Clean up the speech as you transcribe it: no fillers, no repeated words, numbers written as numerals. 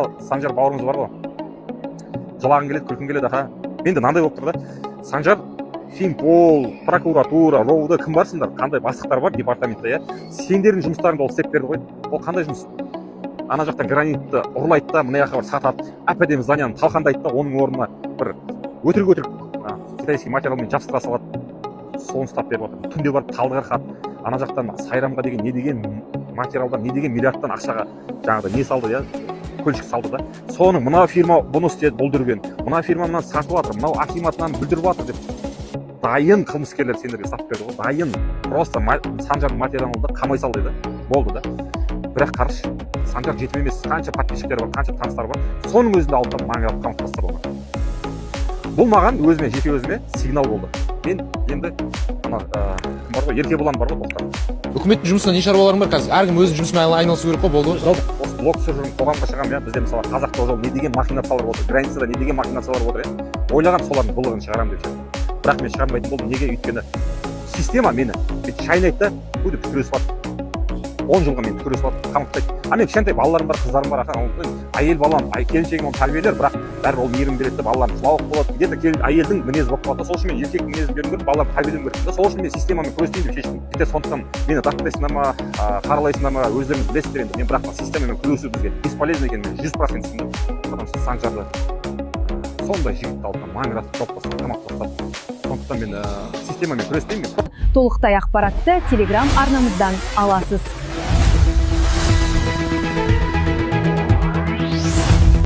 мынау Санжар бауырыңыз бар ғой, жылағың келеді, күлкің келеді, аха. Менде мынандай болып тұр да, Санжар, Финпол, прокуратура, РОУ-да кім барсыңдар, қандай бастықтар бар департаментте, иә? Сендердің жұмыстарыңды ол істеп берді ғой. Ол қандай жұмыс? Ана жақтан гранитті ұрлайды да, мына жаққа сатады, әп-әдемі зданияны талқандайды да, оның орнына бір өтірік китайский материалмен жабыстыра салады. Соны ұстап беріп отыр. Түнде барып талдықарған, ана жақтан сайрамға деген не деген материалдар, не деген миллиардтан ақшаға жаңағыдай не салды, иә? Көлшік салды да. Соның мынау фирма бұны істеді, бұл дүрген. Мынау фирма мынаны сатып жатыр, мынау акиматынан бүлдіріп жатыр деп. Дайын қылмыскерлер сендерге сатып берді ғой. Дайын. Просто Санжардың материалын да қамай сал деді. Болды да. Бірақ қарашы, Санжар жетім емес, қанша подписчиктері бар, қанша таныстары бар. Соның өзінде алып маңырап қамап тастады оны. Бұл маған өзіме, жеке өзіме сигнал болды. Мен енді ана бар ғой, Еркебұлан бар ғой, тоқтар. Үкіметтің жұмысында не шаруаларың бар қазір? Әркім өзінің жұмысымен айналысу керек қой, болды ғой. Осы блог түсіріп қоғамға шығамын, иә, бізде мысалы қазақта жол не деген махинациялар отыр, границада не деген махинациялар отыр, иә. Ойлаған солардың былығын шығарамын деп ше. Бірақ мен шығармайтын болдым. Неге? Өйткені система мені шайнайды да, өйтіп күресіп жатыр. 10 жылға мен күресіп жатыр, қамықтайды. Мен кішкентай балаларым бар, қыздарым бар, әйел балам, келіншегім оны тәрбиелер, бірақ бәрібір ол мейірім береді, балаларым жылауық болады. Где-то әйелдің мінезі болып қалады. Сол үшін мен еркектің мінезін беруім керек, балаларды тәрбиелеуім керек. Сол үшін мен системамен күресейін деп шештім. Сондықтан мені даттайсыңдар ма, қаралайсыңдар ма, өздеріңіз білесіздер енді. Мен бірақ системамен күресу бізге бесполезно екенін мен 100% түсіндім. Потому что Санжарды сондай жігітті алдына маңыратып топпасып, қамап тастап. Сондықтан мен системамен күреспеймін. Толықтай ақпаратты Telegram арнамыздан аласыз.